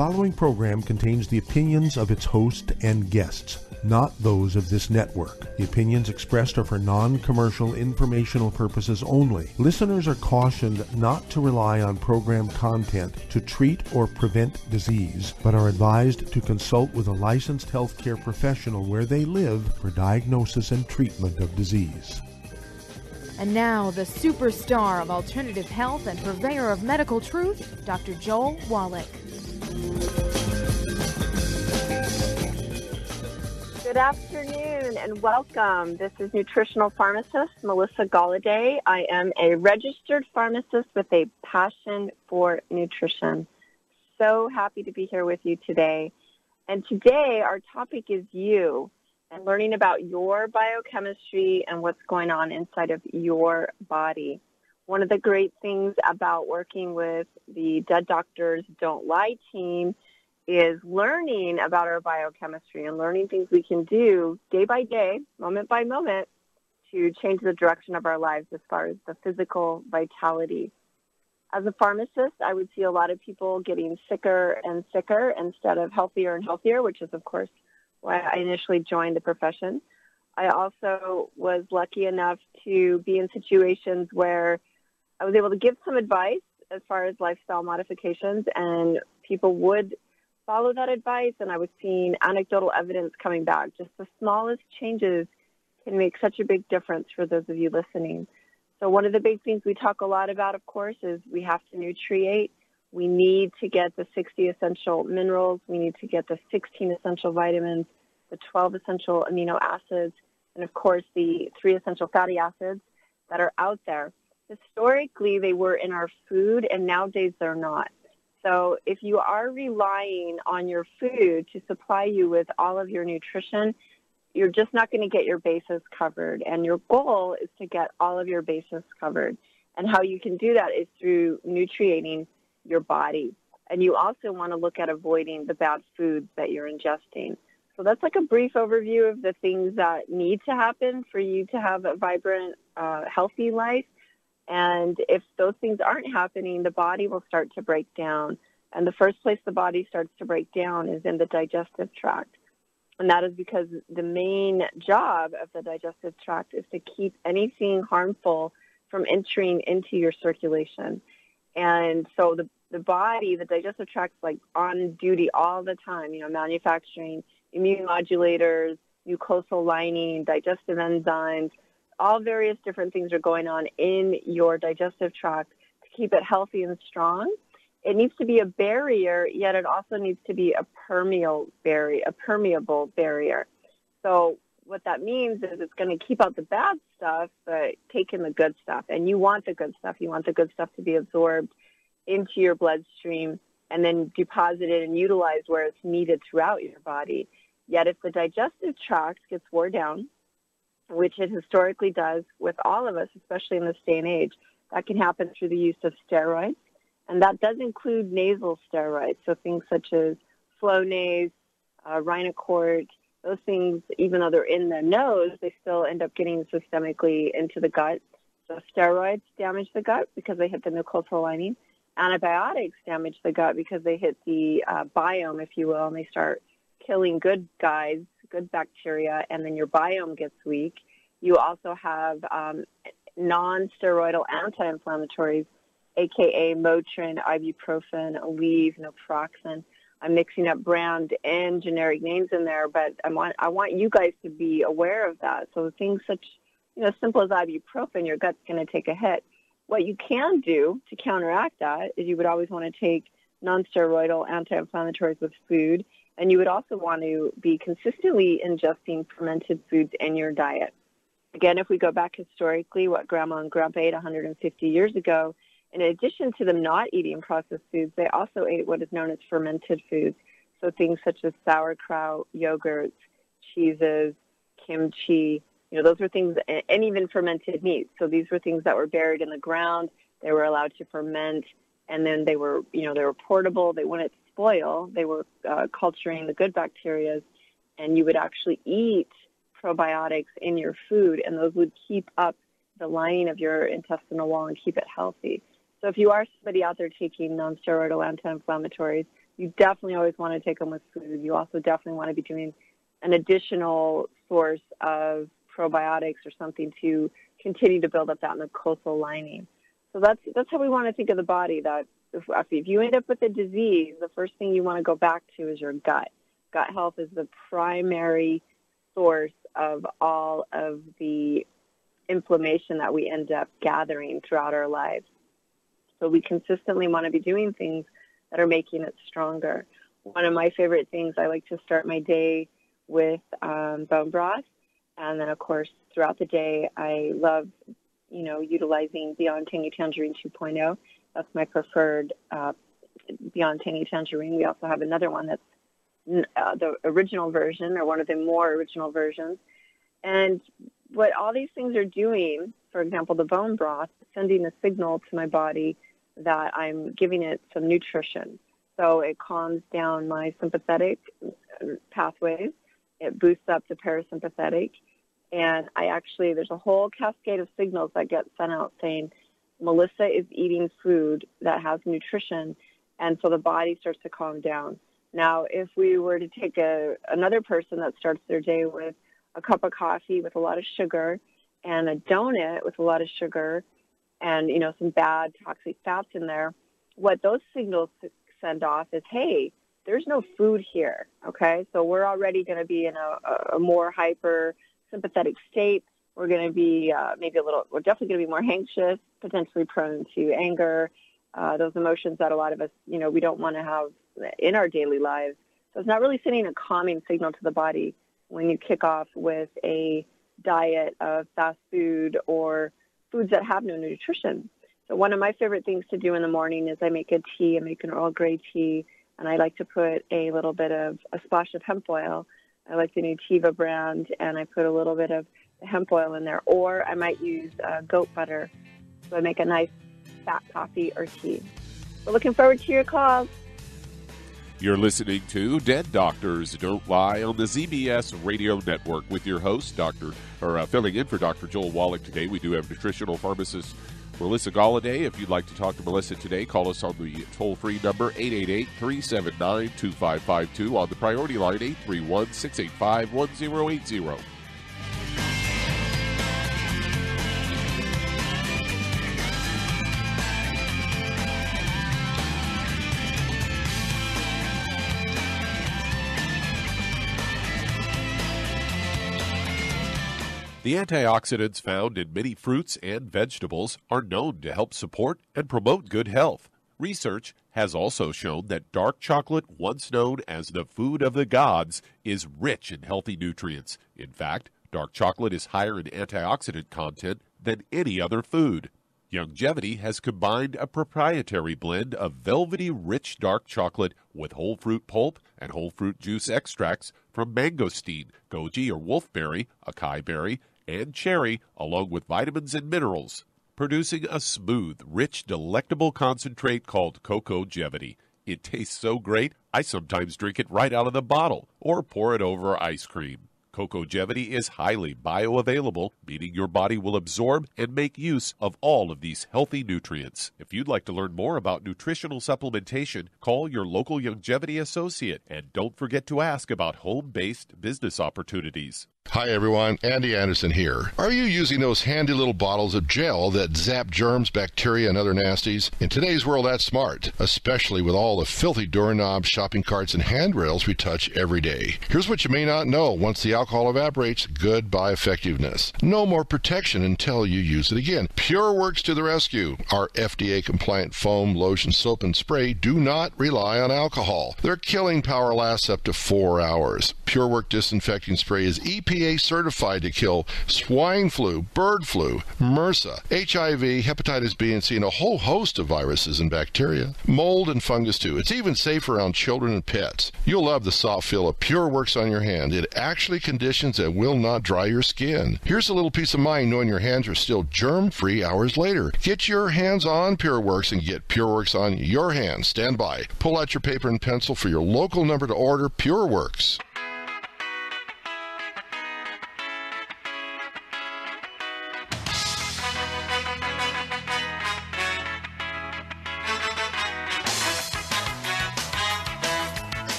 following program contains the opinions of its host and guests, not those of this network. The opinions expressed are for non-commercial informational purposes only. Listeners are cautioned not to rely on program content to treat or prevent disease, but are advised to consult with a licensed healthcare professional where they live for diagnosis and treatment of disease. And now, the superstar of alternative health and purveyor of medical truth, Dr. Joel Wallach. Good afternoon and welcome. This is Nutritional Pharmacist Melissa Golladay. I am a registered pharmacist with a passion for nutrition. So happy to be here with you today. And today our topic is you and learning about your biochemistry and what's going on inside of your body. One of the great things about working with the Dead Doctors Don't Lie team is learning about our biochemistry and learning things we can do day by day, moment by moment, to change the direction of our lives as far as the physical vitality. As a pharmacist, I would see a lot of people getting sicker and sicker instead of healthier and healthier, which is, of course, why I initially joined the profession. I also was lucky enough to be in situations where I was able to give some advice as far as lifestyle modifications, and people would follow that advice, and I was seeing anecdotal evidence coming back. Just the smallest changes can make such a big difference for those of you listening. So one of the big things we talk a lot about, of course, is we have to nutriate. We need to get the 60 essential minerals. We need to get the 16 essential vitamins, the 12 essential amino acids, and, of course, the 3 essential fatty acids that are out there. Historically, they were in our food, and nowadays they're not. So if you are relying on your food to supply you with all of your nutrition, you're just not going to get your bases covered. And your goal is to get all of your bases covered. And how you can do that is through nutriating your body. And you also want to look at avoiding the bad foods that you're ingesting. So that's like a brief overview of the things that need to happen for you to have a vibrant, healthy life. And if those things aren't happening, the body will start to break down. And the first place the body starts to break down is in the digestive tract. And that is because the main job of the digestive tract is to keep anything harmful from entering into your circulation. And so the body, the digestive tract, is like on duty all the time, manufacturing immune modulators, mucosal lining, digestive enzymes, all various different things are going on in your digestive tract to keep it healthy and strong. It needs to be a barrier, yet it also needs to be a permeable barrier. So what that means is it's going to keep out the bad stuff, but take in the good stuff. And you want the good stuff. You want the good stuff to be absorbed into your bloodstream and then deposited and utilized where it's needed throughout your body. Yet if the digestive tract gets worn down, which it historically does with all of us, especially in this day and age, that can happen through the use of steroids. And that does include nasal steroids, so things such as Flonase, Rhinocort, those things, even though they're in the nose, they still end up getting systemically into the gut. So steroids damage the gut because they hit the mucosal lining. Antibiotics damage the gut because they hit the biome, if you will, and they start killing good guys, good bacteria, and then your biome gets weak. You also have non-steroidal anti-inflammatories, aka Motrin, ibuprofen, Aleve, naproxen. I'm mixing up brand and generic names in there, but I want you guys to be aware of that. So things such, simple as ibuprofen, your gut's going to take a hit. What you can do to counteract that is you would always want to take non-steroidal anti-inflammatories with food, and you would also want to be consistently ingesting fermented foods in your diet. Again, if we go back historically, what Grandma and Grandpa ate 150 years ago, in addition to them not eating processed foods, they also ate what is known as fermented foods. So things such as sauerkraut, yogurts, cheeses, kimchi, those were things, and even fermented meats. So these were things that were buried in the ground. They were allowed to ferment, and then they were portable. They wouldn't spoil. They were culturing the good bacteria, and you would actually eat probiotics in your food, and those would keep up the lining of your intestinal wall and keep it healthy. So if you are somebody out there taking non-steroidal anti-inflammatories, you definitely always want to take them with food. You also definitely want to be doing an additional source of probiotics or something to continue to build up that mucosal lining. So that's how we want to think of the body, that if you end up with a disease, the first thing you want to go back to is your gut. Gut health is the primary source of all of the inflammation that we end up gathering throughout our lives. So we consistently want to be doing things that are making it stronger. One of my favorite things, I like to start my day with bone broth. And then, of course, throughout the day, I love, utilizing Beyond Tangy Tangerine 2.0. That's my preferred Beyond Tangy Tangerine. We also have another one that's the original version, or one of the more original versions. And what all these things are doing, for example, the bone broth, sending a signal to my body that I'm giving it some nutrition. So it calms down my sympathetic pathways. It boosts up the parasympathetic. And there's a whole cascade of signals that get sent out saying, Melissa is eating food that has nutrition, and so the body starts to calm down. Now, if we were to take another person that starts their day with a cup of coffee with a lot of sugar and a donut with a lot of sugar and, some bad toxic fats in there, what those signals send off is, hey, there's no food here, okay? So we're already going to be in a more hyper sympathetic state. We're going to be we're definitely going to be more anxious, potentially prone to anger, those emotions that a lot of us, we don't want to have in our daily lives. So it's not really sending a calming signal to the body when you kick off with a diet of fast food or foods that have no nutrition. So one of my favorite things to do in the morning is I make a tea. I make an Earl Grey tea, and I like to put a little bit of a splash of hemp oil. I like the Nutiva brand, and I put a little bit of hemp oil in there, or I might use goat butter. So I make a nice fat coffee or tea. We're looking forward to your calls. You're listening to Dead Doctors Don't Lie on the ZBS Radio Network with your host, filling in for Dr. Joel Wallach today. We do have nutritional pharmacist Melissa Golladay. If you'd like to talk to Melissa today, call us on the toll-free number 888-379-2552 on the priority line 831-685-1080. The antioxidants found in many fruits and vegetables are known to help support and promote good health. Research has also shown that dark chocolate, once known as the food of the gods, is rich in healthy nutrients. In fact, dark chocolate is higher in antioxidant content than any other food. Youngevity has combined a proprietary blend of velvety rich dark chocolate with whole fruit pulp and whole fruit juice extracts from mangosteen, goji or wolfberry, acai berry, and cherry, along with vitamins and minerals, producing a smooth, rich, delectable concentrate called Cocogevity. It tastes so great, I sometimes drink it right out of the bottle or pour it over ice cream. Cocogevity is highly bioavailable, meaning your body will absorb and make use of all of these healthy nutrients. If you'd like to learn more about nutritional supplementation, call your local Youngevity associate, and don't forget to ask about home-based business opportunities. Hi everyone, Andy Anderson here. Are you using those handy little bottles of gel that zap germs, bacteria, and other nasties? In today's world, that's smart, especially with all the filthy doorknobs, shopping carts, and handrails we touch every day. Here's what you may not know. Once the alcohol evaporates, goodbye effectiveness. No more protection until you use it again. PureWorks to the rescue. Our FDA-compliant foam, lotion, soap, and spray do not rely on alcohol. Their killing power lasts up to 4 hours. PureWorks disinfecting spray is EPA certified to kill swine flu, bird flu, MRSA, HIV, hepatitis B and C, and a whole host of viruses and bacteria. Mold and fungus too. It's even safe around children and pets. You'll love the soft feel of PureWorks on your hand. It actually conditions and will not dry your skin. Here's a little peace of mind knowing your hands are still germ-free hours later. Get your hands on PureWorks and get PureWorks on your hands. Stand by. Pull out your paper and pencil for your local number to order PureWorks.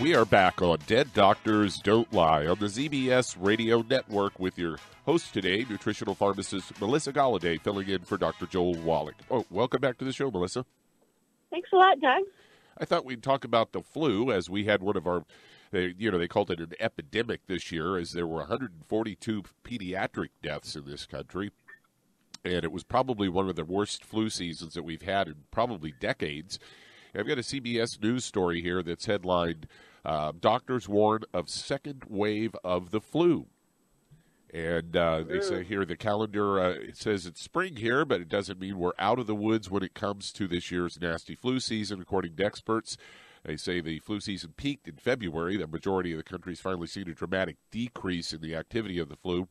We are back on Dead Doctors Don't Lie on the ZBS Radio Network with your host today, nutritional pharmacist Melissa Golladay, filling in for Dr. Joel Wallach. Oh, welcome back to the show, Melissa. Thanks a lot, Doug. I thought we'd talk about the flu, as we had one of our, they called it an epidemic this year, as there were 142 pediatric deaths in this country. And it was probably one of the worst flu seasons that we've had in probably decades. I've got a CBS News story here that's headlined, Doctors Warn of Second Wave of the Flu. And they say here the calendar, it says it's spring here, but it doesn't mean we're out of the woods when it comes to this year's nasty flu season, according to experts. They say the flu season peaked in February. The majority of the country's finally seen a dramatic decrease in the activity of the flu.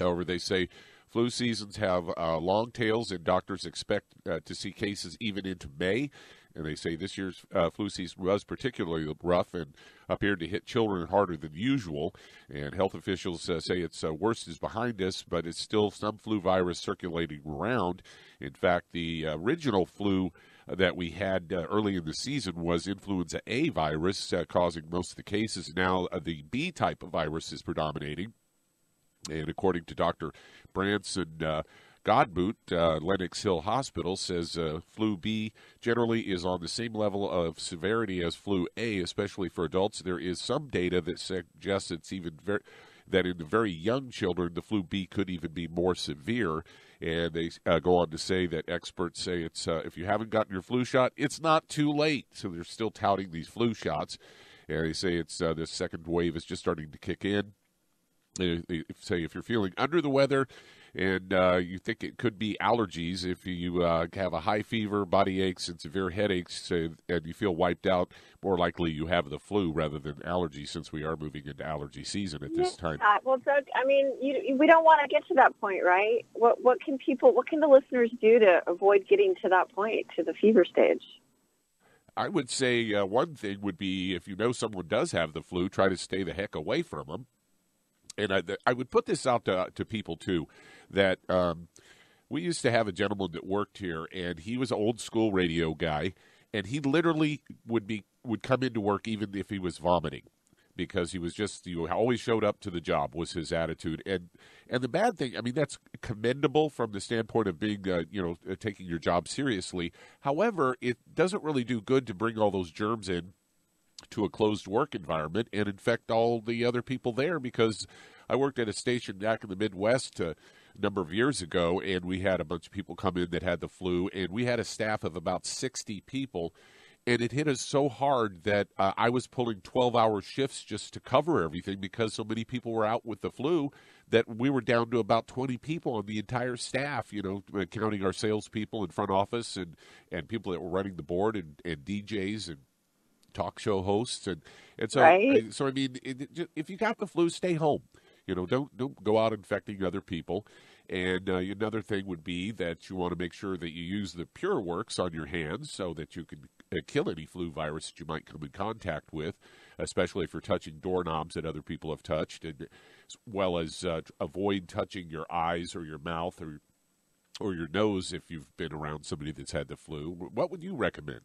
However, they say flu seasons have long tails, and doctors expect to see cases even into May. And they say this year's flu season was particularly rough and appeared to hit children harder than usual. And health officials say its worst is behind us, but it's still some flu virus circulating around. In fact, the original flu that we had early in the season was influenza A virus, causing most of the cases. Now the B type of virus is predominating. And according to Dr. Branson Godbout, Lenox Hill Hospital, says flu B generally is on the same level of severity as flu A, especially for adults. There is some data that suggests it's even that in the very young children, the flu B could even be more severe. And they go on to say that experts say it's if you haven't gotten your flu shot, it's not too late. So they're still touting these flu shots. And they say it's this second wave is just starting to kick in. They say if you're feeling under the weather and you think it could be allergies, if you have a high fever, body aches, and severe headaches, and you feel wiped out, more likely you have the flu rather than allergies, since we are moving into allergy season at this time. Well, Doug, I mean, we don't want to get to that point, right? What can the listeners do to avoid getting to that point, to the fever stage? I would say one thing would be, if you know someone does have the flu, try to stay the heck away from them. And I would put this out to people, too, that we used to have a gentleman that worked here, and he was an old-school radio guy, and he literally would come into work even if he was vomiting, because he was just, always showed up to the job was his attitude. And the bad thing, I mean, that's commendable from the standpoint of being, taking your job seriously. However, it doesn't really do good to bring all those germs in to a closed work environment and infect all the other people there, because I worked at a station back in the Midwest a number of years ago, and we had a bunch of people come in that had the flu, and we had a staff of about 60 people, and it hit us so hard that I was pulling 12-hour shifts just to cover everything, because so many people were out with the flu that we were down to about 20 people on the entire staff, counting our salespeople and front office and people that were running the board and DJs and talk show hosts, and so right. So I mean, if you got the flu, stay home. Don't go out infecting other people. And another thing would be that you want to make sure that you use the PureWorks on your hands so that you can kill any flu virus that you might come in contact with, especially if you're touching doorknobs that other people have touched, and as well as avoid touching your eyes or your mouth or your nose if you've been around somebody that's had the flu. What would you recommend?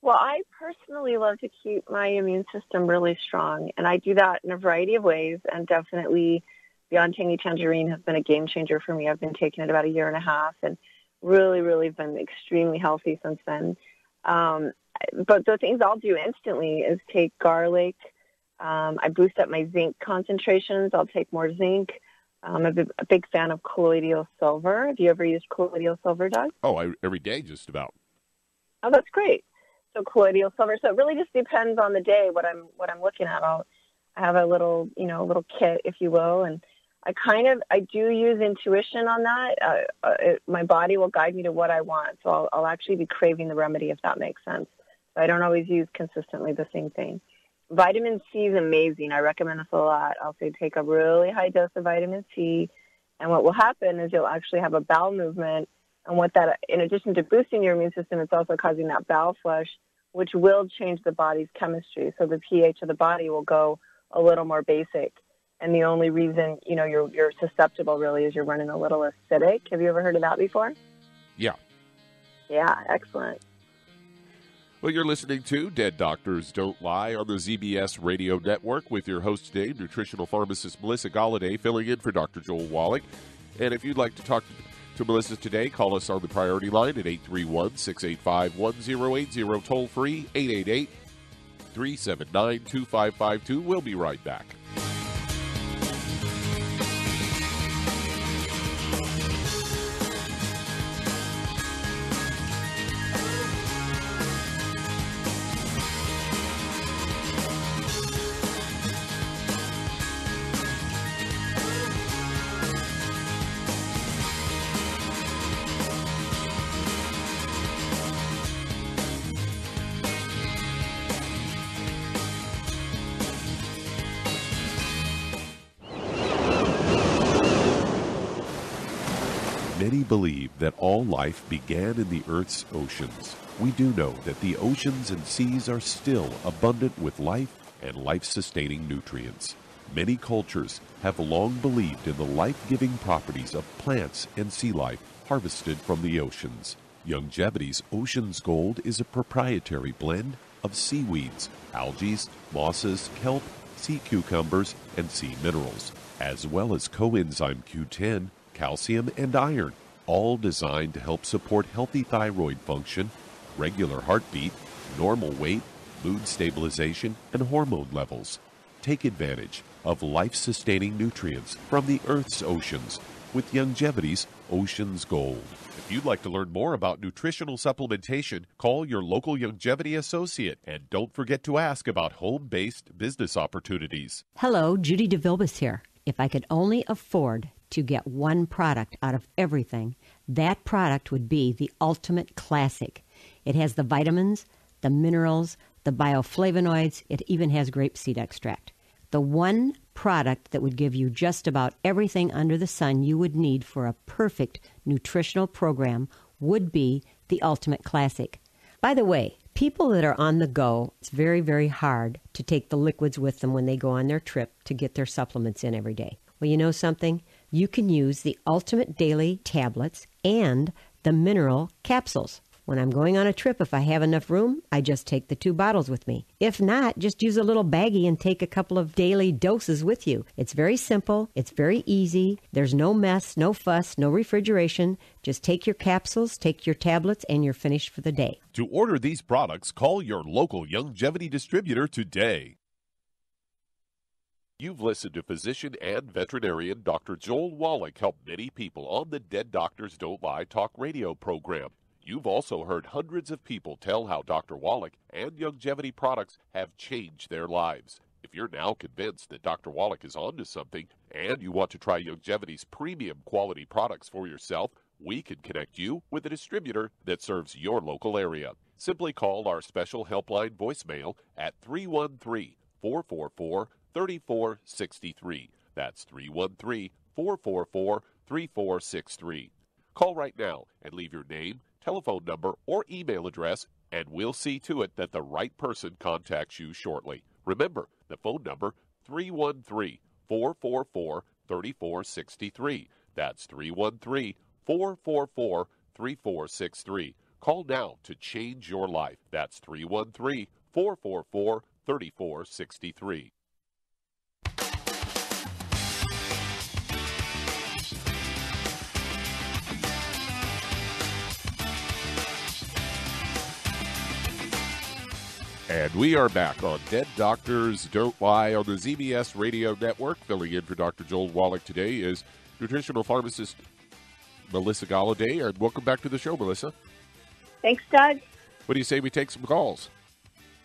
Well, I personally love to keep my immune system really strong, and I do that in a variety of ways, and definitely Beyond Tangy Tangerine has been a game changer for me. I've been taking it about a year and a half and really, really been extremely healthy since then. But the things I'll do instantly is take garlic. I boost up my zinc concentrations. I'll take more zinc. I'm a big fan of colloidal silver. Have you ever used colloidal silver, Doug? Oh, every day just about. Oh, that's great. So colloidal silver. So it really just depends on the day what I'm looking at. I have a little kit, if you will, and I do use intuition on that. My body will guide me to what I want, so I'll actually be craving the remedy, if that makes sense. So I don't always use consistently the same thing. Vitamin C is amazing. I recommend this a lot. I'll say take a really high dose of vitamin C, and what will happen is you'll actually have a bowel movement. And what that, in addition to boosting your immune system, it's also causing that bowel flush, which will change the body's chemistry. So the pH of the body will go a little more basic. And the only reason, you're susceptible really is you're running a little acidic. Have you ever heard of that before? Yeah. Yeah, excellent. Well, you're listening to Dead Doctors Don't Lie on the ZBS Radio Network with your host today, nutritional pharmacist Melissa Golladay, filling in for Dr. Joel Wallach. And if you'd like to talk to Melissa today, call us on the priority line at 831-685-1080, toll free 888-379-2552. We'll be right back. Many believe that all life began in the Earth's oceans. We do know that the oceans and seas are still abundant with life and life-sustaining nutrients. Many cultures have long believed in the life-giving properties of plants and sea life harvested from the oceans. Youngevity's Ocean's Gold is a proprietary blend of seaweeds, algae, mosses, kelp, sea cucumbers, and sea minerals, as well as coenzyme Q10, calcium, and iron, all designed to help support healthy thyroid function, regular heartbeat, normal weight, mood stabilization, and hormone levels. Take advantage of life-sustaining nutrients from the Earth's oceans with Youngevity's Ocean's Gold. If you'd like to learn more about nutritional supplementation, call your local Youngevity associate, and don't forget to ask about home-based business opportunities. Hello, Judy DeVilbus here. If I could only afford to get one product out of everything, that product would be the Ultimate Classic. It has the vitamins, the minerals, the bioflavonoids. It even has grapeseed extract. The one product that would give you just about everything under the sun you would need for a perfect nutritional program would be the Ultimate Classic. By the way, people that are on the go, it's very, very hard to take the liquids with them when they go on their trip to get their supplements in every day. Well, you know something? You can use the Ultimate Daily tablets and the mineral capsules. When I'm going on a trip, if I have enough room, I just take the 2 bottles with me. If not, just use a little baggie and take a couple of daily doses with you. It's very simple. It's very easy. There's no mess, no fuss, no refrigeration. Just take your capsules, take your tablets, and you're finished for the day. To order these products, call your local Youngevity distributor today. You've listened to physician and veterinarian Dr. Joel Wallach help many people on the Dead Doctors Don't Lie talk radio program. You've also heard hundreds of people tell how Dr. Wallach and Youngevity products have changed their lives. If you're now convinced that Dr. Wallach is onto something and you want to try Youngevity's premium quality products for yourself, we can connect you with a distributor that serves your local area. Simply call our special helpline voicemail at 313-444-3463. That's 313-444-3463. Call right now and leave your name, telephone number, or email address, and we'll see to it that the right person contacts you shortly. Remember, the phone number, 313-444-3463. That's 313-444-3463. Call now to change your life. That's 313-444-3463. And we are back on Dead Doctors Don't Lie on the ZBS Radio Network. Filling in for Dr. Joel Wallach today is nutritional pharmacist Melissa Golladay. And welcome back to the show, Melissa. Thanks, Doug. What do you say we take some calls?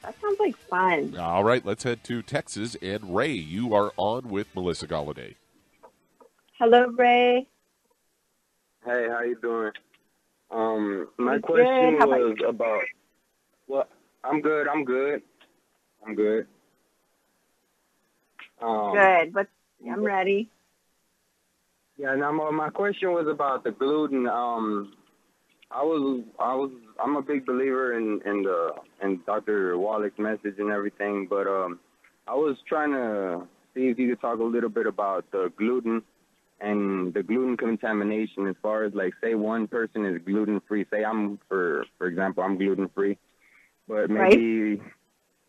That sounds like fun. All right, let's head to Texas. And Ray, you are on with Melissa Golladay. Hello, Ray. Hey, how you doing? My question was about... Well, I'm good. Good. Good. I'm ready. Yeah. Now, my question was about the gluten. I'm a big believer in Dr. Wallach's message and everything, but I was trying to see if you could talk a little bit about the gluten and the gluten contamination, as far as, like, say one person is gluten free. Say I'm, for example, I'm gluten free. but maybe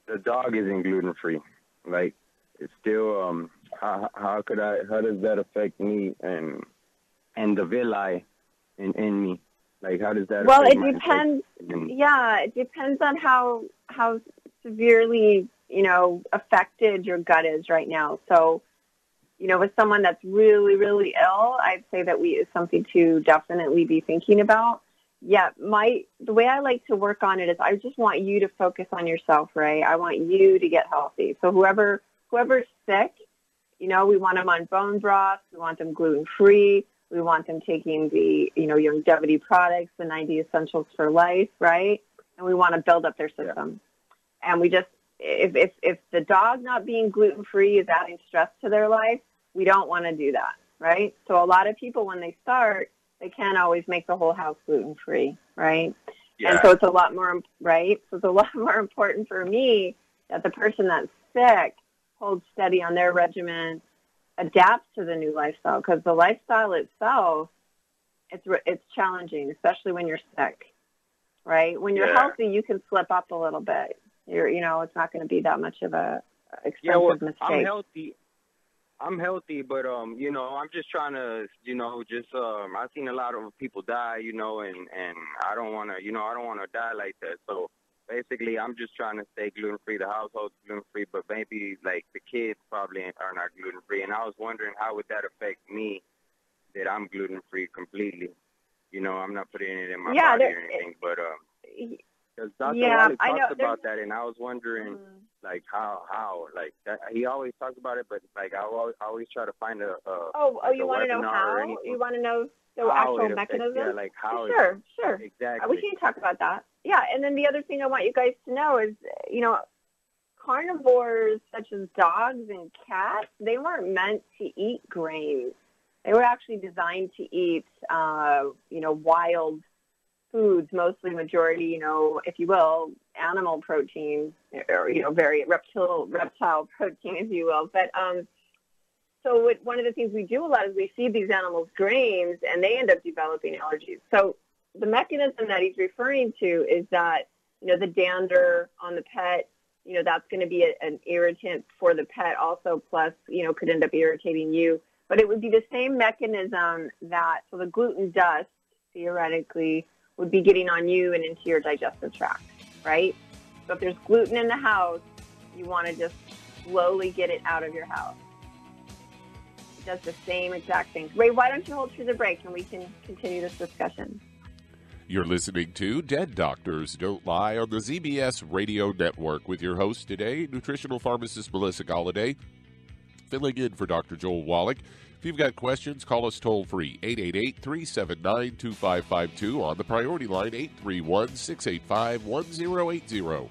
the dog isn't gluten-free. Like, it's still, how does that affect me and the villi in me? Like, how does that affect it depends. Yeah, it depends on how severely, affected your gut is right now. So, with someone that's really, really ill, I'd say that is something to definitely be thinking about. Yeah, the way I like to work on it is I just want you to focus on yourself, Ray. I want you to get healthy. So whoever's sick, we want them on bone broth. We want them gluten-free. We want them taking the, longevity products, the 90 essentials for life, right? And we want to build up their system. Yeah. And we just, if the dog not being gluten-free is adding stress to their life, we don't want to do that, right? So a lot of people, when they start, they can't always make the whole house gluten-free, right? Yeah. And so it's a lot more, right? So it's a lot more important for me that the person that's sick holds steady on their regimen, adapts to the new lifestyle, because the lifestyle itself, it's challenging, especially when you're sick, right? When you're healthy, you can slip up a little bit. It's not going to be that much of a expensive mistake. I'm healthy, but I'm just trying to, I've seen a lot of people die, and I don't want to die like that. So basically, I'm just trying to stay gluten-free. The household's gluten-free, but maybe like the kids probably are not gluten-free. And I was wondering, how would that affect me that I'm gluten-free completely? I'm not putting it in my body or anything, but because Dr. Wallach talks about that, and I was wondering, like, how, like, that, he always talks about it, but, like, I always try to find you want to know how? You want to know the actual mechanism? Yeah, like how. Sure. Exactly. We can talk about that. Yeah, and then the other thing I want you guys to know is, carnivores such as dogs and cats, they weren't meant to eat grains. They were actually designed to eat, wild foods, mostly majority, if you will, animal protein, or, very reptile protein, if you will. But so one of the things we do a lot is we feed these animals grains, and they end up developing allergies. So the mechanism that he's referring to is that, the dander on the pet, that's going to be an irritant for the pet also, plus, could end up irritating you. But it would be the same mechanism so the gluten dust, theoretically, would be getting on you and into your digestive tract, right? So if there's gluten in the house, you want to just slowly get it out of your house. It does the same exact thing. Ray, why don't you hold through the break and we can continue this discussion? You're listening to Dead Doctors Don't Lie on the ZBS Radio Network with your host today, nutritional pharmacist Melissa Golladay, filling in for Dr. Joel Wallach. If you've got questions, call us toll-free, 888-379-2552, on the priority line, 831-685-1080.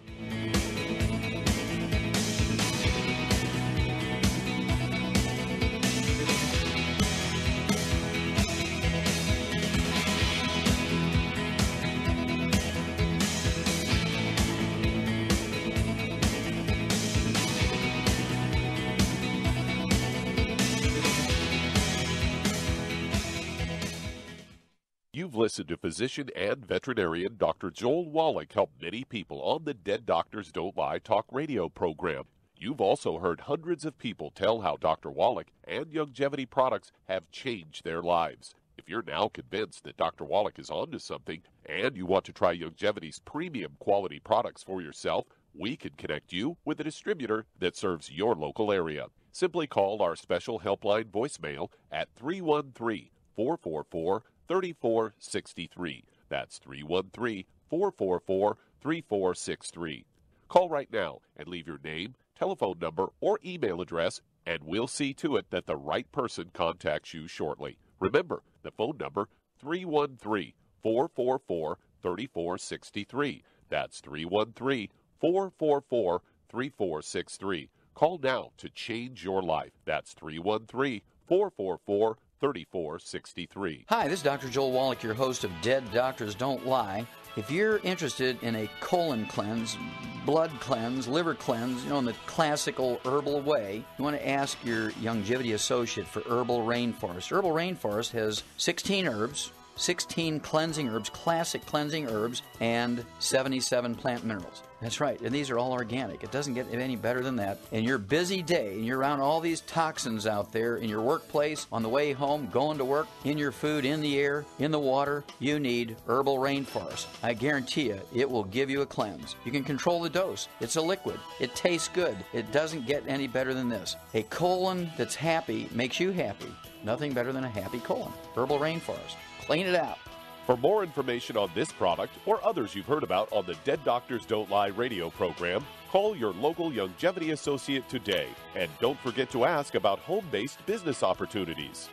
You've listened to physician and veterinarian Dr. Joel Wallach help many people on the Dead Doctors Don't Lie talk radio program. You've also heard hundreds of people tell how Dr. Wallach and longevity products have changed their lives. If you're now convinced that Dr. Wallach is onto something and you want to try longevity's premium quality products for yourself, we can connect you with a distributor that serves your local area. Simply call our special helpline voicemail at 313-444-3463. That's 313-444-3463. Call right now and leave your name, telephone number, or email address, and we'll see to it that the right person contacts you shortly. Remember, the phone number, 313-444-3463. That's 313-444-3463. Call now to change your life. That's 313-444-3463. Hi, this is Dr. Joel Wallach, your host of Dead Doctors Don't Lie. If you're interested in a colon cleanse, blood cleanse, liver cleanse, in the classical herbal way, you want to ask your longevity associate for Herbal Rainforest. Herbal Rainforest has 16 herbs, 16 cleansing herbs, classic cleansing herbs, and 77 plant minerals. That's right, and these are all organic. It doesn't get any better than that. In your busy day, and you're around all these toxins out there in your workplace, on the way home, going to work, in your food, in the air, in the water, you need Herbal Rainforest. I guarantee you, it will give you a cleanse. You can control the dose. It's a liquid. It tastes good. It doesn't get any better than this. A colon that's happy makes you happy. Nothing better than a happy colon. Herbal Rainforest. Clean it out. For more information on this product or others you've heard about on the Dead Doctors Don't Lie radio program, call your local longevity associate today. And don't forget to ask about home-based business opportunities.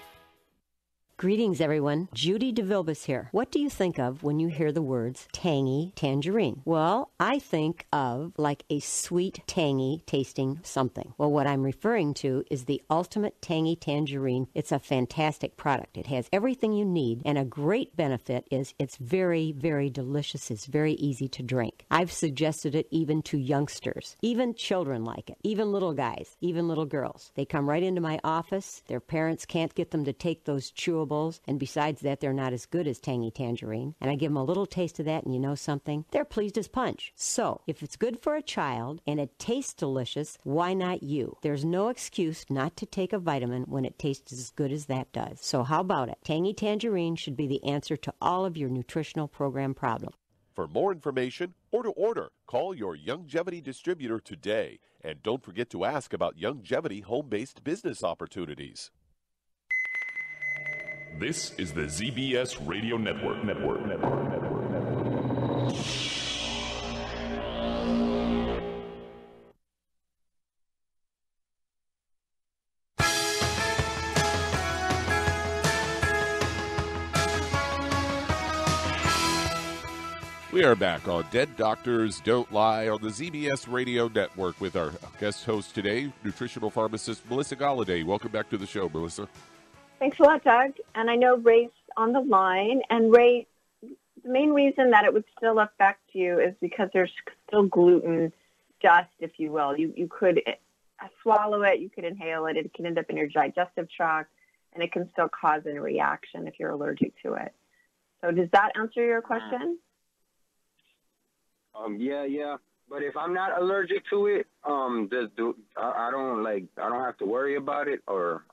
Greetings, everyone. Judy DeVilbus here. What do you think of when you hear the words tangy tangerine? Well, I think of like a sweet, tangy tasting something. Well, what I'm referring to is the Ultimate Tangy Tangerine. It's a fantastic product. It has everything you need, and a great benefit is it's very, very delicious. It's very easy to drink. I've suggested it even to youngsters. Even children like it. Even little guys. Even little girls. They come right into my office. Their parents can't get them to take those chewables. And besides that, they're not as good as Tangy Tangerine. And I give them a little taste of that, and you know something? They're pleased as punch. So, if it's good for a child and it tastes delicious, why not you? There's no excuse not to take a vitamin when it tastes as good as that does. So how about it? Tangy Tangerine should be the answer to all of your nutritional program problems. For more information or to order, call your Youngevity distributor today. And don't forget to ask about Youngevity home-based business opportunities. This is the ZBS Radio Network. We are back on Dead Doctors Don't Lie on the ZBS Radio Network with our guest host today, nutritional pharmacist Melissa Golladay. Welcome back to the show, Melissa. Thanks a lot, Doug. And I know Ray's on the line. And Ray, the main reason that it would still affect you is because there's still gluten dust, if you will. You could swallow it, you could inhale it, it can end up in your digestive tract, and it can still cause a reaction if you're allergic to it. So does that answer your question? Yeah. But if I'm not allergic to it, I don't have to worry about it or.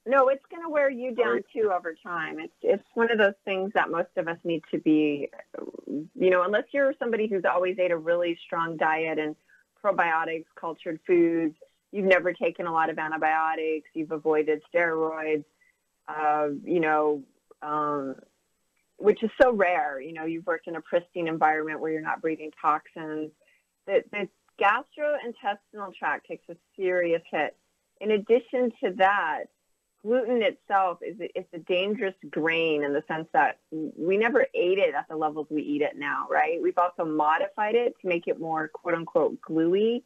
No, it's going to wear you down too over time. It's one of those things that most of us need to be, unless you're somebody who's always ate a really strong diet and probiotics, cultured foods, you've never taken a lot of antibiotics, you've avoided steroids, which is so rare. You've worked in a pristine environment where you're not breathing toxins. The gastrointestinal tract takes a serious hit. In addition to that, gluten itself it's a dangerous grain in the sense that we never ate it at the levels we eat it now, right? We've also modified it to make it more quote-unquote gluey.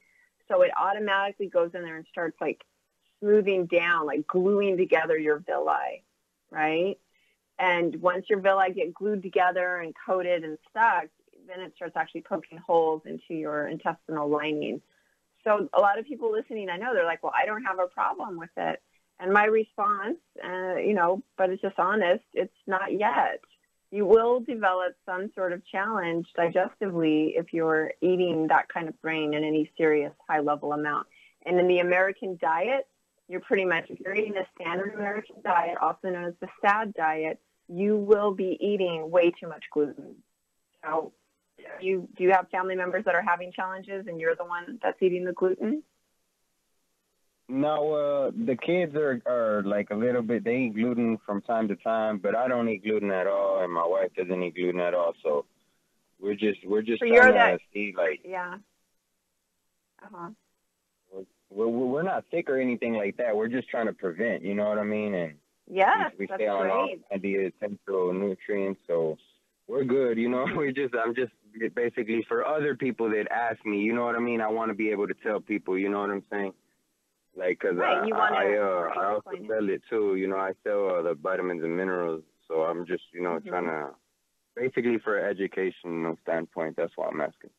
So it automatically goes in there and starts like smoothing down, like gluing together your villi, right? And once your villi get glued together and coated and stuck, then it starts actually poking holes into your intestinal lining. So a lot of people listening, I know, they're like, well, I don't have a problem with it. And my response, but it's just honest, it's not yet. You will develop some sort of challenge digestively if you're eating that kind of grain in any serious high-level amount. And in the American diet, you're pretty much, if you're eating the standard American diet, also known as the SAD diet, you will be eating way too much gluten. So do you have family members that are having challenges and you're the one that's eating the gluten? No, the kids are like a little bit, they eat gluten from time to time, but I don't eat gluten at all, and my wife doesn't eat gluten at all, so we're just so trying to see, like... Yeah. Uh-huh. We're not sick or anything like that. We're just trying to prevent, you know what I mean? And yeah, we that's stay on all great. the essential nutrients, so we're good, I'm just basically for other people that ask me, you know what I mean? I want to be able to tell people, you know what I'm saying? Like, because I also sell it too. I sell the vitamins and minerals. So I'm just, trying to, basically for education standpoint, that's why I'm asking.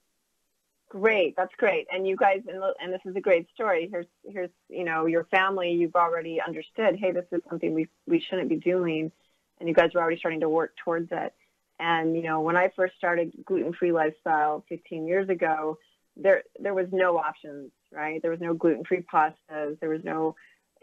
Great. That's great. And you guys, and this is a great story. Here's your family, you've already understood, hey, this is something we shouldn't be doing. and you guys were already starting to work towards it. And, you know, when I first started gluten-free lifestyle 15 years ago, there was no options, right? There was no gluten-free pastas. There was no,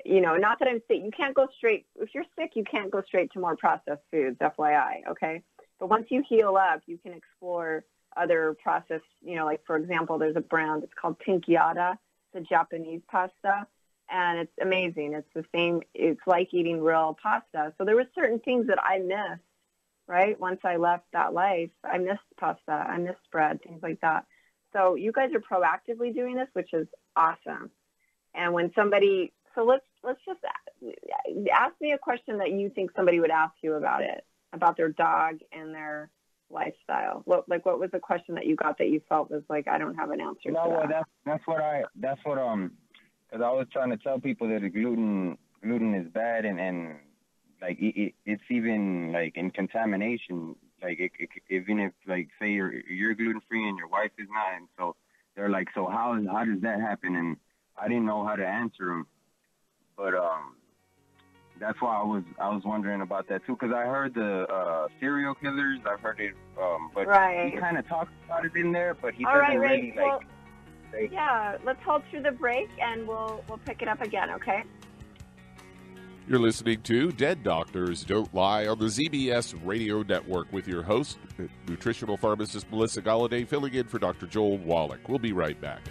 you know, not that I'm sick. You can't go straight. If you're sick, you can't go straight to more processed foods, FYI, okay? But once you heal up, you can explore other processed, you know, like, for example, there's a brand, it's called Tinkyada. It's a Japanese pasta, and it's amazing. It's the same. It's like eating real pasta. So there were certain things that I missed, right? Once I left that life, I missed pasta. I missed bread, things like that. So you guys are proactively doing this, which is awesome. And when somebody, so let's just ask me a question that you think somebody would ask you about it, about their dog and their lifestyle. What was the question that you got that you felt was like, I don't have an answer to that? Well, that's what because I was trying to tell people that the gluten is bad, and like it's even like in contamination. Like even if, like, say you're gluten free and your wife is not, and so they're like, so how does that happen? And I didn't know how to answer them, but that's why I was wondering about that too, because I heard the serial killers. I've heard it, but right. He kind of talks about it in there, but he All doesn't right, really well, like. Yeah, let's hold through the break and we'll pick it up again, okay? You're listening to Dead Doctors Don't Lie on the ZBS Radio Network with your host, nutritional pharmacist Melissa Golladay, filling in for Dr. Joel Wallach. We'll be right back.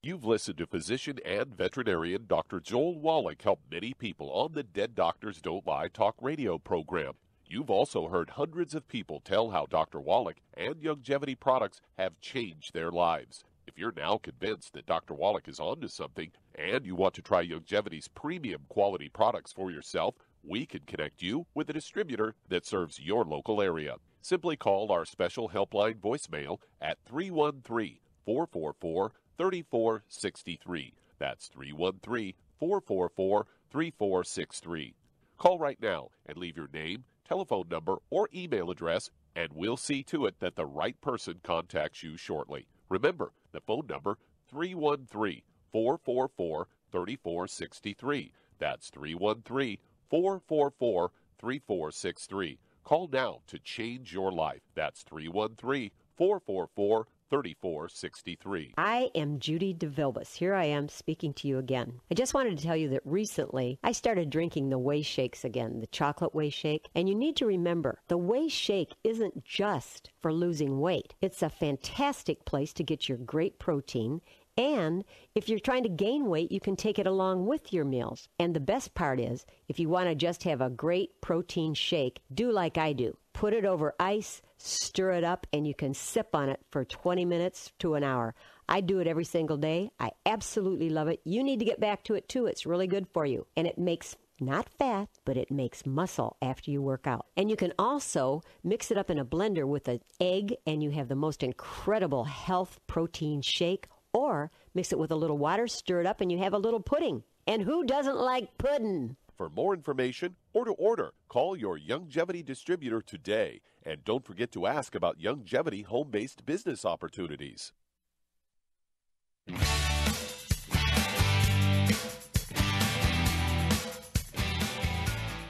You've listened to physician and veterinarian Dr. Joel Wallach help many people on the Dead Doctors Don't Lie talk radio program. You've also heard hundreds of people tell how Dr. Wallach and Youngevity products have changed their lives. If you're now convinced that Dr. Wallach is onto something and you want to try Youngevity's premium quality products for yourself, we can connect you with a distributor that serves your local area. Simply call our special helpline voicemail at 313-444-3463. That's 313-444-3463. Call right now and leave your name, telephone number, or email address, and we'll see to it that the right person contacts you shortly. Remember, the phone number, 313-444-3463. That's 313-444-3463. Call now to change your life. That's 313-444-3463. I am Judy DeVilbus. Here I am speaking to you again. I just wanted to tell you that recently I started drinking the Whey Shakes again, the chocolate Whey Shake. And you need to remember, the Whey Shake isn't just for losing weight. It's a fantastic place to get your great protein. And if you're trying to gain weight, you can take it along with your meals. And the best part is, if you want to just have a great protein shake, do like I do. Put it over ice, stir it up, and you can sip on it for 20 minutes to an hour. I do it every single day. I absolutely love it. You need to get back to it, too. It's really good for you. And it makes not fat, but it makes muscle after you work out. And you can also mix it up in a blender with an egg, and you have the most incredible health protein shake. Or mix it with a little water, stir it up, and you have a little pudding. And who doesn't like pudding? For more information or to order, call your Youngevity distributor today. And don't forget to ask about Youngevity home-based business opportunities.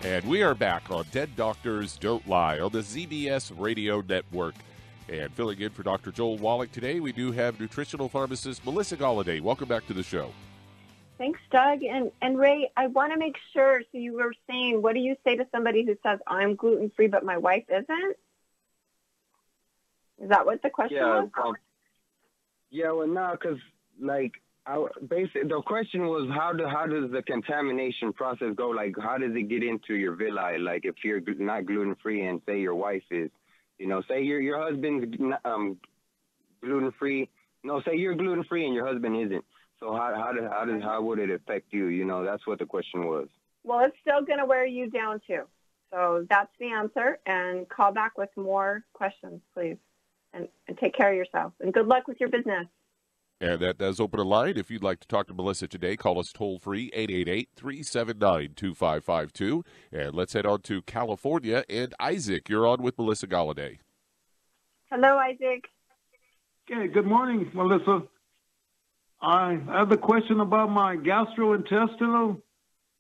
And we are back on Dead Doctors Don't Lie on the ZBS Radio Network. And filling in for Dr. Joel Wallach today, we do have nutritional pharmacist Melissa Golladay. Welcome back to the show. Thanks, Doug. And Ray, I want to make sure, so you were saying, what do you say to somebody who says, I'm gluten-free, but my wife isn't? Is that what the question was? Well, no, because, like, basically, the question was, how does the contamination process go? Like, how does it get into your villi? Like, if you're not gluten-free and say your wife is, you know, say your husband's gluten-free. No, say you're gluten-free and your husband isn't. So how would it affect you? You know, that's what the question was. Well, it's still going to wear you down too. So that's the answer. And call back with more questions, please. And take care of yourself. And good luck with your business. And that does open a line. If you'd like to talk to Melissa today, call us toll-free, 888-379-2552. And let's head on to California. And Isaac, you're on with Melissa Golladay. Hello, Isaac. Okay, good morning, Melissa. I have a question about my gastrointestinal.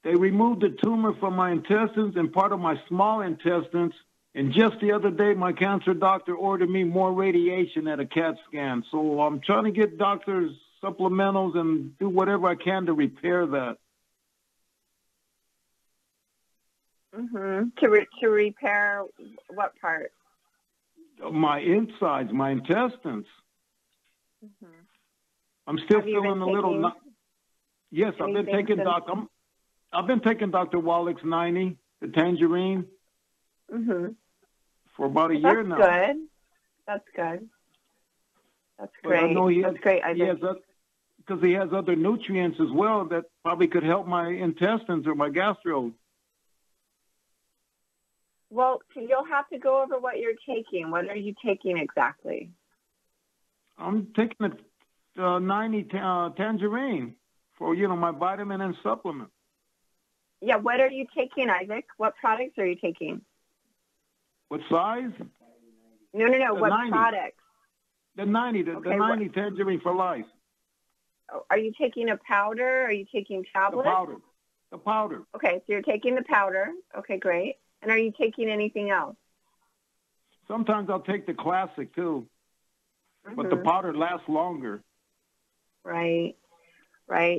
They removed the tumor from my intestines and part of my small intestines. And just the other day, my cancer doctor ordered me more radiation at a CAT scan. So I'm trying to get doctors supplementals and do whatever I can to repair that. Mm-hmm. To repair what part? My insides, my intestines. Mm-hmm. I'm still feeling a little. Yes, I've been taking I've been taking Dr. Wallach's 90, the tangerine, for about a year now. That's good. That's great. That's great. Because he has other nutrients as well that probably could help my intestines or my gastro. Well, you'll have to go over what you're taking. What are you taking exactly? I'm taking the 90 tangerine for, my vitamin and supplement. Yeah, what are you taking, Isaac? What products are you taking? What size? No. What 90. products? The 90, the 90 tangerine for life. Are you taking a powder? Are you taking tablets? The powder. Okay, so you're taking the powder. Okay, great. And are you taking anything else? Sometimes I'll take the classic, too. But the powder lasts longer. Right.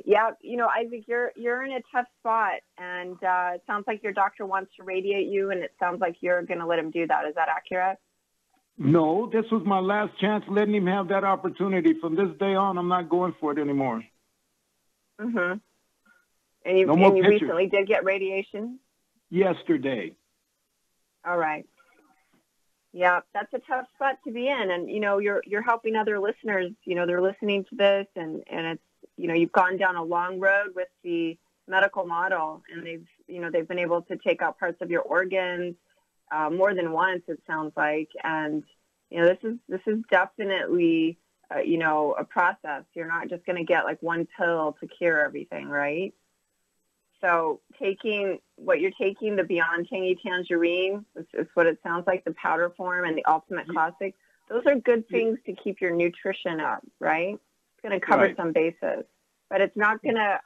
Yeah, Isaac, you're in a tough spot, and it sounds like your doctor wants to radiate you, and it sounds like you're going to let him do that. Is that accurate? No, this was my last chance letting him have that opportunity. From this day on, I'm not going for it anymore. Mm-hmm. And you recently did get radiation? Yesterday. All right. Yeah, that's a tough spot to be in, and you're helping other listeners. They're listening to this, and it's you've gone down a long road with the medical model, and they've been able to take out parts of your organs more than once. It sounds like, and this is definitely a process. You're not just going to get like one pill to cure everything, right? So what you're taking, the Beyond Tangy Tangerine, is what it sounds like, the powder form, and the Ultimate Classic, those are good things to keep your nutrition up, right? It's going to cover some bases. But it's not going to,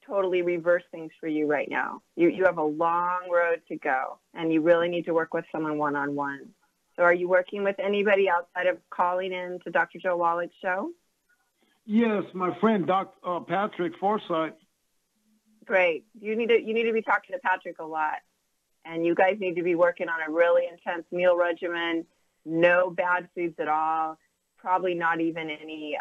totally reverse things for you right now. You have a long road to go, and you really need to work with someone one-on-one. So are you working with anybody outside of calling in to Dr. Joe Wallach's show? Yes, my friend, Dr. Patrick Forsythe. Great. You need to be talking to Patrick a lot, and you guys need to be working on a really intense meal regimen. No bad foods at all. Probably not even any,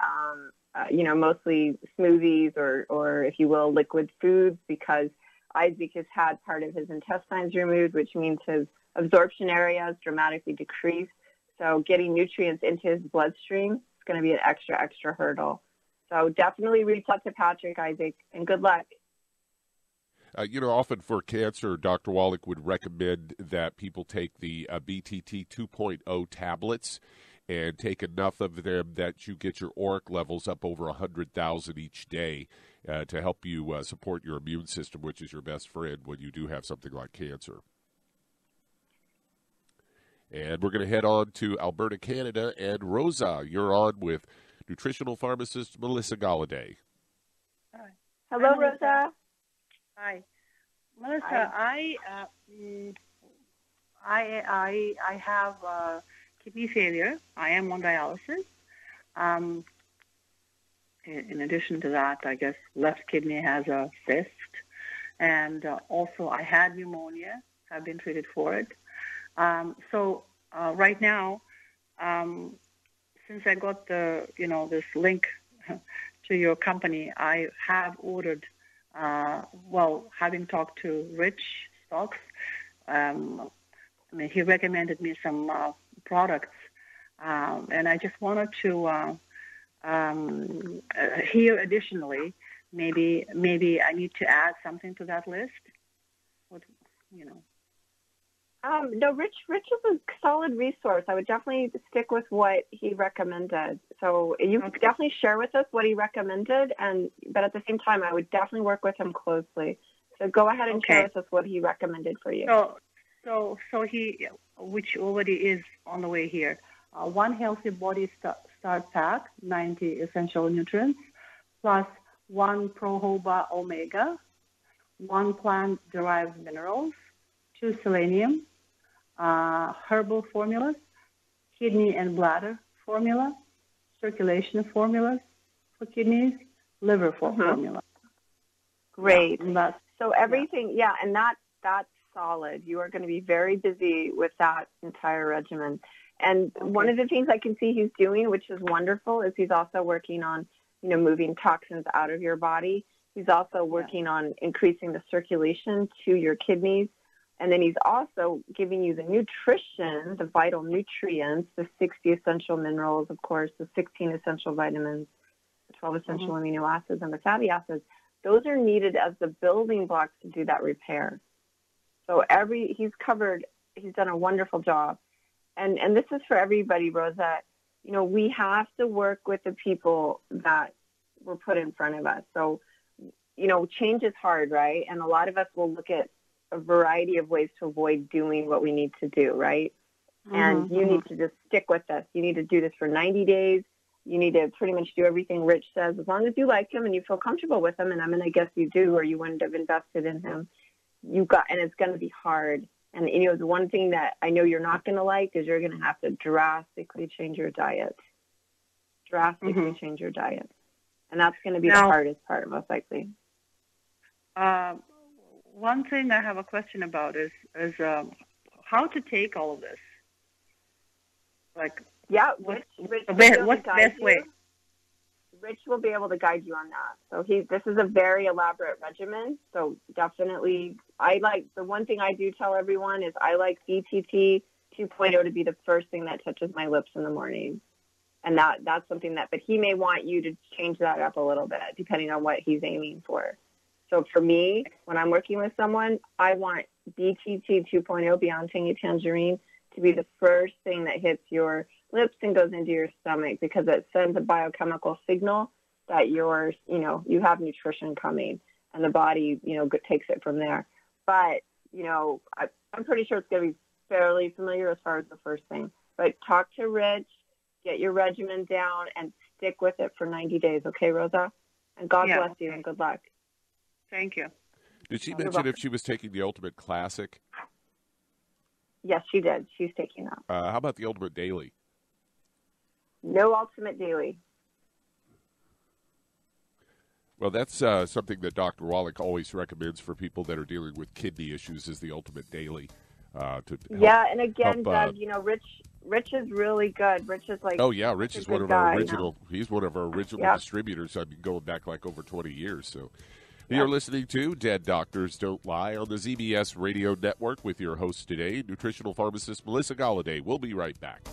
mostly smoothies or if you will, liquid foods, because Isaac has had part of his intestines removed, which means his absorption area is dramatically decreased. So getting nutrients into his bloodstream is going to be an extra hurdle. So definitely reach out to Patrick, Isaac, and good luck. Often for cancer, Dr. Wallach would recommend that people take the BTT 2.0 tablets and take enough of them that you get your ORAC levels up over 100,000 each day to help you support your immune system, which is your best friend when you do have something like cancer. And we're going to head on to Alberta, Canada. And Rosa, you're on with Nutritional Pharmacist Melissa Golladay. Hi. Hello, Rosa. Hi, Melissa. Hi. I have kidney failure. I am on dialysis. In addition to that, I guess left kidney has a cyst, and also I had pneumonia. I've been treated for it. So right now, since I got this link to your company, I have ordered. Having talked to Rich Stocks, he recommended me some products, and I just wanted to hear additionally, maybe I need to add something to that list. No, Rich is a solid resource. I would definitely stick with what he recommended. So you can definitely share with us what he recommended, but at the same time, I would definitely work with him closely. So go ahead and share with us what he recommended for you. So he, which already is on the way here, one healthy body start pack, 90 essential nutrients, plus one Prohoba Omega, one plant-derived minerals, 2 selenium, herbal formulas, kidney and bladder formula, circulation formulas for kidneys, liver formula. Great. So everything, and that's solid. You are going to be very busy with that entire regimen. And one of the things I can see he's doing, which is wonderful, is he's also working on, moving toxins out of your body. He's also working on increasing the circulation to your kidneys. And then he's also giving you the nutrition, the vital nutrients, the 60 essential minerals, of course, the 16 essential vitamins, the 12 essential amino acids, and the fatty acids. Those are needed as the building blocks to do that repair. So he's done a wonderful job. And this is for everybody, Rosa. We have to work with the people that were put in front of us. So, change is hard, right? And a lot of us will look at a variety of ways to avoid doing what we need to do, right? And you need to just stick with this. You need to do this for 90 days. You need to pretty much do everything Rich says, as long as you like him and you feel comfortable with him. And I'm going to guess you do, or you wouldn't have invested in him. And it's going to be hard. And, the one thing that I know you're not going to like is you're going to have to drastically change your diet. Change your diet. And that's going to be the hardest part, most likely. One thing I have a question about is how to take all of this. Rich what's the best way? Rich will be able to guide you on that. So this is a very elaborate regimen. So definitely, the one thing I do tell everyone is I like BTT 2.0 to be the first thing that touches my lips in the morning. And that's something but he may want you to change that up a little bit depending on what he's aiming for. So for me, when I'm working with someone, I want BTT 2.0, Beyond Tangy Tangerine, to be the first thing that hits your lips and goes into your stomach, because it sends a biochemical signal that you have nutrition coming, and the body, takes it from there. But, I'm pretty sure it's going to be fairly familiar as far as the first thing. But talk to Rich, get your regimen down, and stick with it for 90 days. Okay, Rosa? And God bless you, and good luck. Thank you. Did she mention if she was taking the Ultimate Classic? Yes, she did. She's taking that. How about the Ultimate Daily? No Ultimate Daily. Well, that's something that Dr. Wallach always recommends for people that are dealing with kidney issues, is the Ultimate Daily. And again, Doug, Rich is really good. Rich is like... Oh, yeah, Rich is one of our original... He's one of our original distributors. I've been going back like over 20 years, so... You're listening to Dead Doctors Don't Lie on the ZBS Radio Network with your host today, nutritional pharmacist Melissa Golladay. We'll be right back.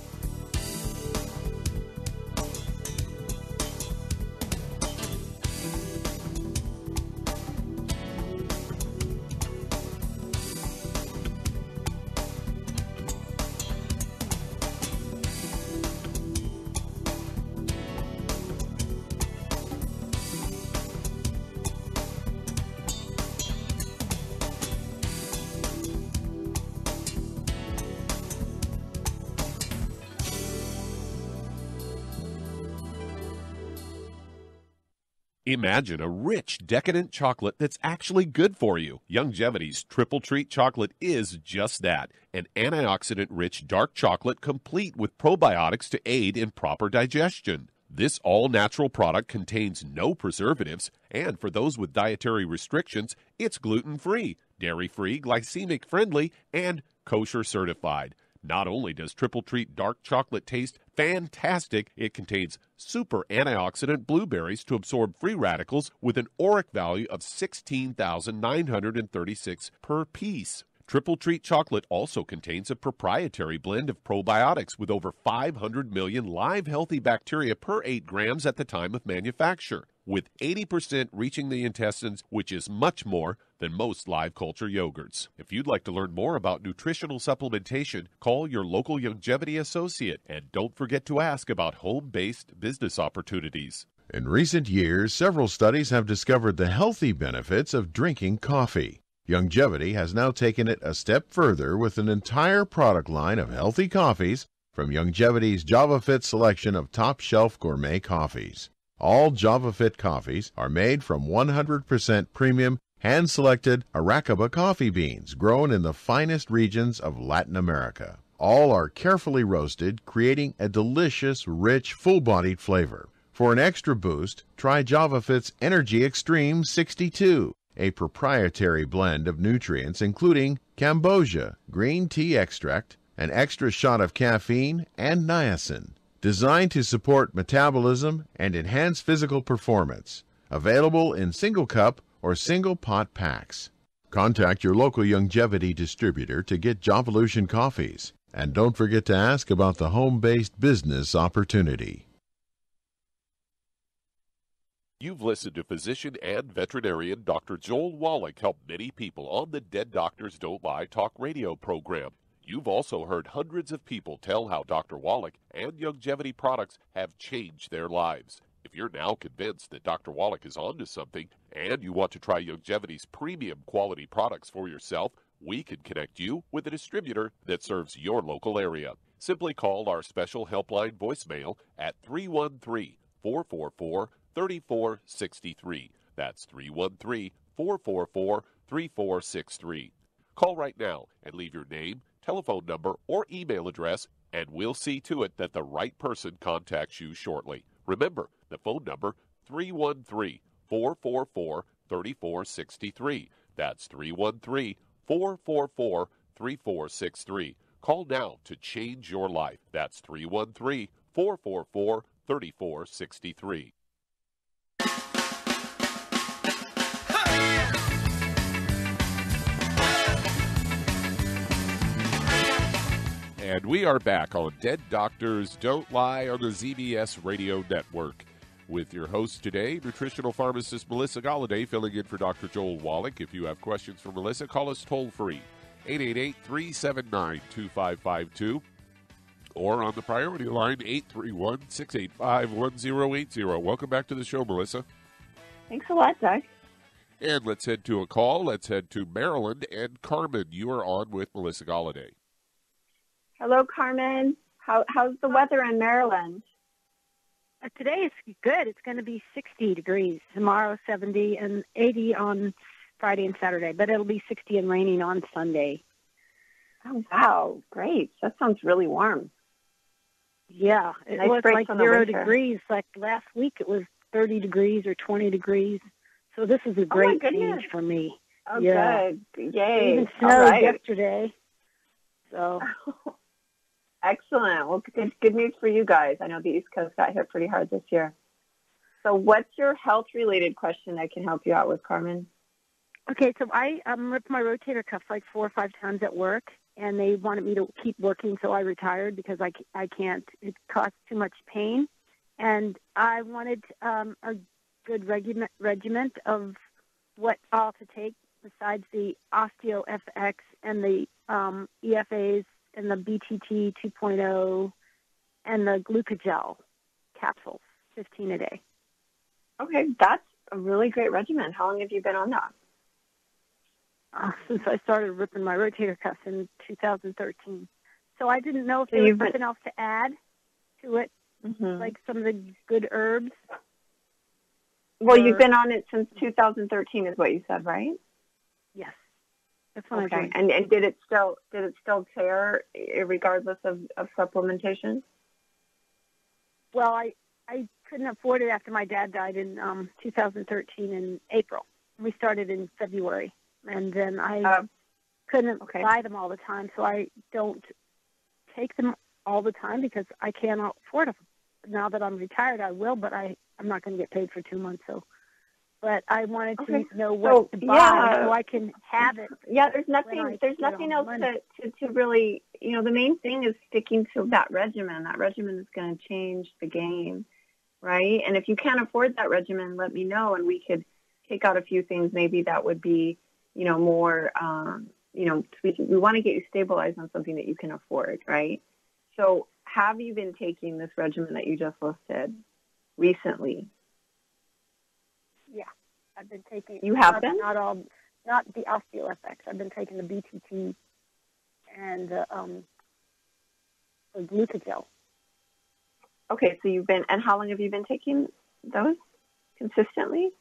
Imagine a rich, decadent chocolate that's actually good for you. Youngevity's Triple Treat chocolate is just that, an antioxidant-rich dark chocolate complete with probiotics to aid in proper digestion. This all-natural product contains no preservatives, and for those with dietary restrictions, it's gluten-free, dairy-free, glycemic-friendly, and kosher certified. Not only does Triple Treat dark chocolate taste fantastic, it contains super antioxidant blueberries to absorb free radicals with an ORAC value of 16,936 per piece. Triple Treat chocolate also contains a proprietary blend of probiotics with over 500 million live healthy bacteria per 8 grams at the time of manufacture. With 80% reaching the intestines, which is much more, than most live culture yogurts. If you'd like to learn more about nutritional supplementation, call your local longevity associate, and don't forget to ask about home-based business opportunities. In recent years, several studies have discovered the healthy benefits of drinking coffee. Longevity has now taken it a step further with an entire product line of healthy coffees from Longevity's JavaFit selection of top-shelf gourmet coffees. All JavaFit coffees are made from 100% premium, hand-selected Arabica coffee beans grown in the finest regions of Latin America. All are carefully roasted, creating a delicious, rich, full-bodied flavor. For an extra boost, try JavaFit's Energy Extreme 62, a proprietary blend of nutrients including Cambogia, green tea extract, an extra shot of caffeine, and niacin, designed to support metabolism and enhance physical performance. Available in single cup or single pot packs. Contact your local Longevity distributor to get Jovolution coffees. And don't forget to ask about the home-based business opportunity. You've listened to physician and veterinarian Dr. Joel Wallach help many people on the Dead Doctors Don't Lie talk radio program. You've also heard hundreds of people tell how Dr. Wallach and Longevity products have changed their lives. If you're now convinced that Dr. Wallach is onto something and you want to try Longevity's premium quality products for yourself, we can connect you with a distributor that serves your local area. Simply call our special helpline voicemail at 313-444-3463. That's 313-444-3463. Call right now and leave your name, telephone number, or email address, and we'll see to it that the right person contacts you shortly. Remember, the phone number, 313-444-3463. That's 313-444-3463. Call now to change your life. That's 313-444-3463. And we are back on Dead Doctors Don't Lie on the ZBS Radio Network with your host today, nutritional pharmacist Melissa Golladay, filling in for Dr. Joel Wallach. If you have questions for Melissa, call us toll-free, 888-379-2552, or on the priority line, 831-685-1080. Welcome back to the show, Melissa. Thanks a lot, Doug. And let's head to a call. Let's head to Maryland. And Carmen, you are on with Melissa Golladay. Hello, Carmen. How's the weather in Maryland? Today it's good. It's going to be 60 degrees. Tomorrow 70 and 80 on Friday and Saturday, but it'll be 60 and raining on Sunday. Oh, wow. Great. That sounds really warm. Yeah. It was like 0 degrees. Like last week it was 30 degrees or 20 degrees. So this is a great change for me. Oh, yeah. Good. Yay. It even snowed yesterday. So... Excellent. Well, good news for you guys. I know the East Coast got hit pretty hard this year. So what's your health-related question I can help you out with, Carmen? Okay, so I ripped my rotator cuff like 4 or 5 times at work, and they wanted me to keep working, so I retired because I can't. It caused too much pain. And I wanted a good regiment of what all to take besides the OsteoFX and the EFAs and the BTT 2.0 and the glucogel capsules, 15 a day. Okay, that's a really great regimen. How long have you been on that? Since I started ripping my rotator cuff in 2013. So I didn't know if there was something else to add to it, like some of the good herbs. Well, you've been on it since 2013 is what you said, right? Yes. That's when okay. And did it still tear regardless of supplementation? Well, I couldn't afford it after my dad died in 2013 in April. We started in February, and then I couldn't buy them all the time, so I don't take them all the time because I cannot afford them. Now that I'm retired, I will, but I'm not going to get paid for 2 months, so. But I wanted to know what to buy so I can have it. Yeah, there's nothing else to really, the main thing is sticking to that regimen. That regimen is going to change the game, right? And if you can't afford that regimen, let me know and we could take out a few things maybe that would be more, we want to get you stabilized on something that you can afford, right? So have you been taking this regimen that you just listed recently? Yeah, I've been taking. You have been? Not the OsteoFX. I've been taking the BTT and the glucogel. Okay, so and how long have you been taking those consistently?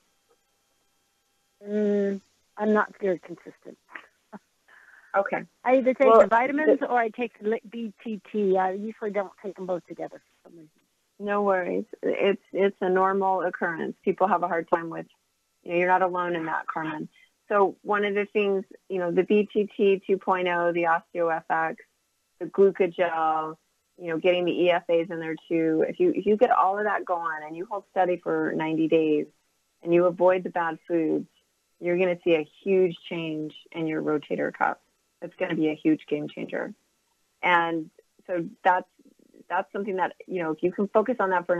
I'm not very consistent. Okay. I either take the vitamins or I take the BTT. I usually don't take them both together for some reason. No worries. It's a normal occurrence. People have a hard time with, you're not alone in that, Carmen. So one of the things, the BTT 2.0, the OsteoFX, the glucogel, getting the EFAs in there too. If you get all of that going and you hold steady for 90 days and you avoid the bad foods, you're going to see a huge change in your rotator cuff. It's going to be a huge game changer. And so that's something that, if you can focus on that for